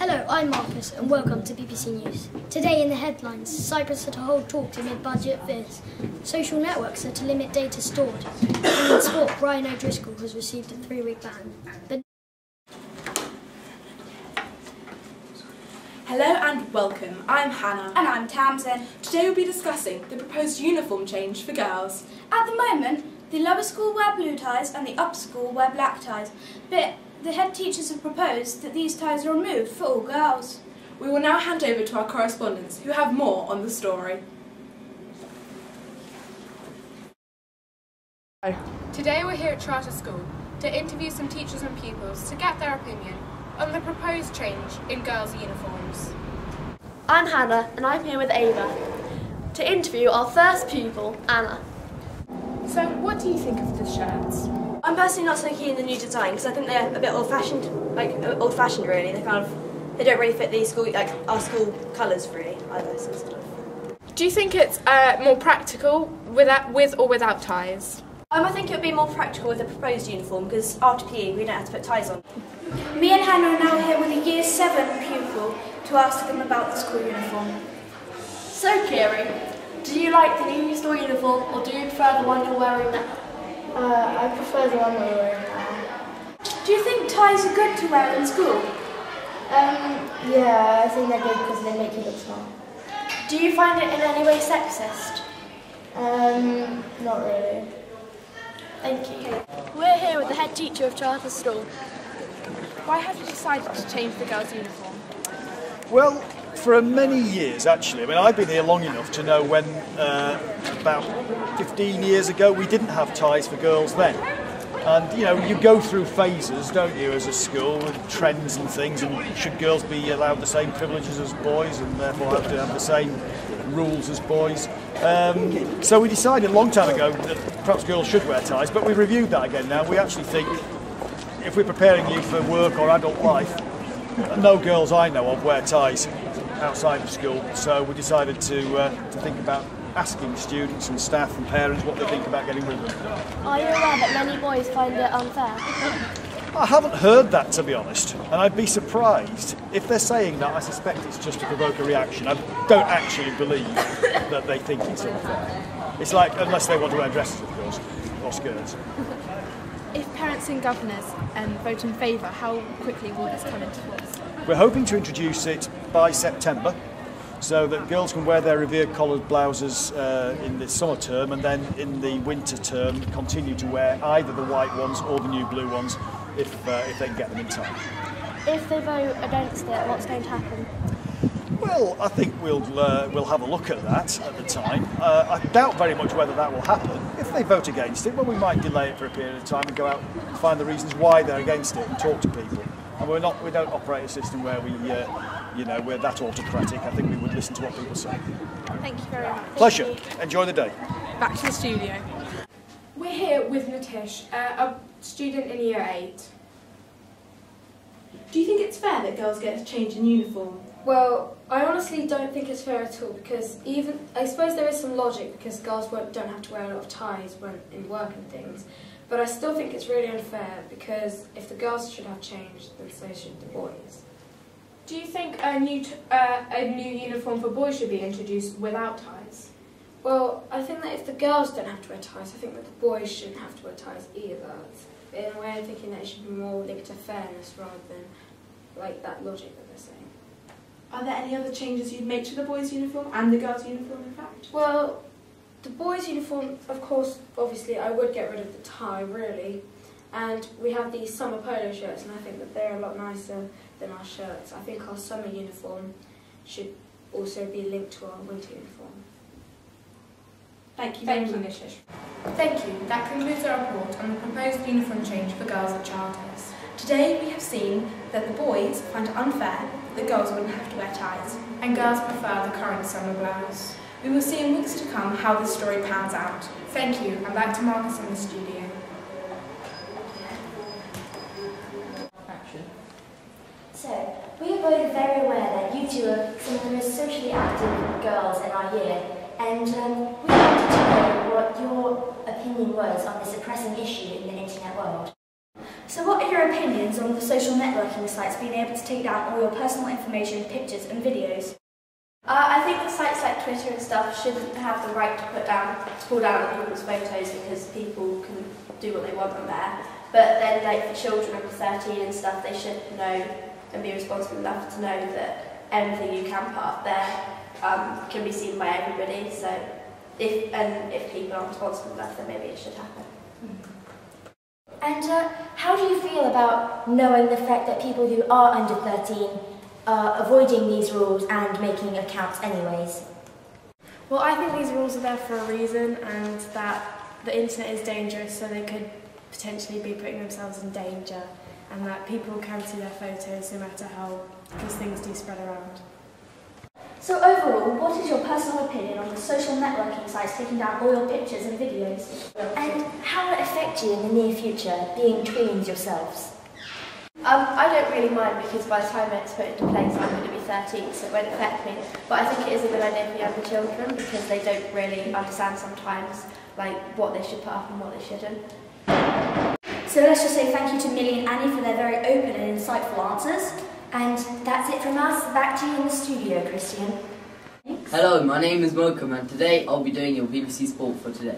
Hello, I'm Marcus and welcome to BBC News. Today in the headlines, Cyprus are to hold talks amid budget fears. Social networks are to limit data stored. And in sport, Brian O'Driscoll has received a 3-week ban. Hello and welcome, I'm Hannah. And I'm Tamsin. Today we'll be discussing the proposed uniform change for girls. At the moment, the lower school wear blue ties and the upper school wear black ties, but the head teachers have proposed that these ties are removed for all girls. We will now hand over to our correspondents who have more on the story. Today we're here at Charter School to interview some teachers and pupils to get their opinion on the proposed change in girls' uniforms. I'm Hannah and I'm here with Ava to interview our first pupil, Anna. So what do you think of the shirts? I'm personally not so keen on the new design because I think they're a bit old-fashioned, really. They don't really fit the school, our school colours really either. So sort of. Do you think it's more practical with or without ties? I think it would be more practical with a proposed uniform because after PE we don't have to put ties on. Me and Hannah are now here with a Year 7 pupil to ask them about the school uniform. So Kiri, do you like the new school uniform or do you prefer the one you're wearing now? I prefer the one we're wearing now. Do you think ties are good to wear in school? Yeah, I think they're good because they make you look smart. Do you find it in any way sexist? Not really. Thank you. We're here with the head teacher of Charter School. Why have you decided to change the girls' uniform? Well, for many years actually. I mean, I've been here long enough to know when, about 15 years ago, we didn't have ties for girls then. And, you know, you go through phases, don't you, as a school, with trends and things, and should girls be allowed the same privileges as boys and therefore have to have the same rules as boys. So we decided a long time ago that perhaps girls should wear ties, but we reviewed that again now. We actually think if we're preparing you for work or adult life, no girls I know of wear ties outside of school, so we decided to think about asking students and staff and parents what they think about getting rid of them. Are you aware that many boys find it unfair? I haven't heard that, to be honest, and I'd be surprised. If they're saying that, I suspect it's just to provoke a reaction. I don't actually believe that they think it's unfair. It's like, unless they want to wear dresses, of course, or skirts. If parents and governors vote in favour, how quickly will this come into force? We're hoping to introduce it by September, so that girls can wear their revered collared blouses in the summer term, and then in the winter term continue to wear either the white ones or the new blue ones if they can get them in time. If they vote against it, what's going to happen? Well, I think we'll have a look at that at the time. I doubt very much whether that will happen. If they vote against it, well, we might delay it for a period of time and go out and find the reasons why they're against it and talk to people. And we don't operate a system where we're that autocratic. I think we would listen to what people say. Thank you very much. Pleasure. Enjoy the day. Back to the studio. We're here with Nitish, a student in Year 8. Do you think it's fair that girls get a change in uniform? Well, I honestly don't think it's fair at all because I suppose there is some logic because girls don't have to wear a lot of ties when in work and things, but I still think it's really unfair because if the girls should have changed, then so should the boys. Do you think a new uniform for boys should be introduced without ties? Well, I think that if the girls don't have to wear ties, I think that the boys shouldn't have to wear ties either. In a way, I'm thinking that it should be more linked to fairness rather than like that logic that they're saying. Are there any other changes you'd make to the boys' uniform and the girls' uniform, in fact? Well, the boys' uniform, of course, obviously, I would get rid of the tie, really. And we have these summer polo shirts, and I think that they're a lot nicer than our shirts. I think our summer uniform should also be linked to our winter uniform. Thank you, Nishish. Thank you. That concludes our report on the proposed uniform change for girls at Charters. Today we have seen that the boys find it unfair that girls wouldn't have to wear ties. And girls prefer the current summer blouse. We will see in weeks to come how this story pans out. Thank you, and back to Marcus in the studio. So, we are both very aware that you two are some of the most socially active girls in our year, and we wanted to know what your opinion was on this pressing issue in the internet world. So what are your opinions on the social networking sites being able to take down all your personal information, pictures and videos? I think the sites like Twitter and stuff shouldn't have the right to pull down people's photos because people can do what they want on there. But then, like for children under 13 and stuff, they should know and be responsible enough to know that everything you can put up there can be seen by everybody. So, if people aren't responsible enough, then maybe it should happen. And how do you feel about knowing the fact that people who are under 13 are avoiding these rules and making accounts anyways? Well, I think these rules are there for a reason, and that the internet is dangerous, so they could potentially be putting themselves in danger, and that people can see their photos no matter how, because things do spread around. So overall, what is your personal opinion on the social networking sites taking down all your pictures and videos? And how will it affect you in the near future, being tweens yourselves? I don't really mind because by the time it's put into place I'm going to be 13, so it won't affect me. But I think it is a good idea for younger children because they don't really understand sometimes like what they should put up and what they shouldn't. So let's just say thank you to Millie and Annie for their very open and insightful answers. And that's it from us. Back to you in the studio, Christian. Thanks. Hello, my name is Mokum and today I'll be doing your BBC Sport for today.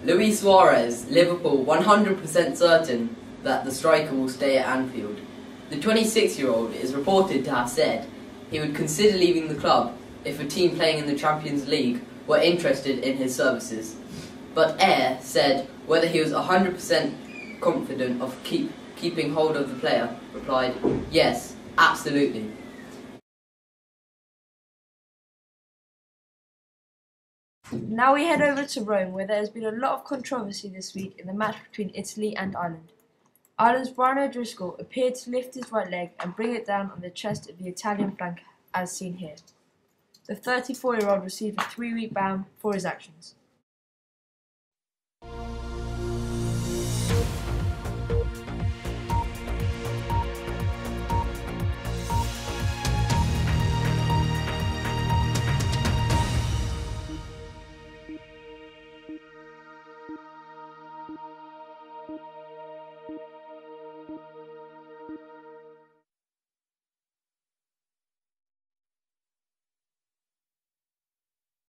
Luis Suarez, Liverpool, 100% certain that the striker will stay at Anfield. The 26-year-old is reported to have said he would consider leaving the club if a team playing in the Champions League were interested in his services. But Air said whether he was 100% confident of keeping hold of the player, replied, yes, absolutely. Now we head over to Rome, where there has been a lot of controversy this week in the match between Italy and Ireland. Ireland's Brian O'Driscoll appeared to lift his right leg and bring it down on the chest of the Italian flank, as seen here. The 34-year-old received a 3-week ban for his actions.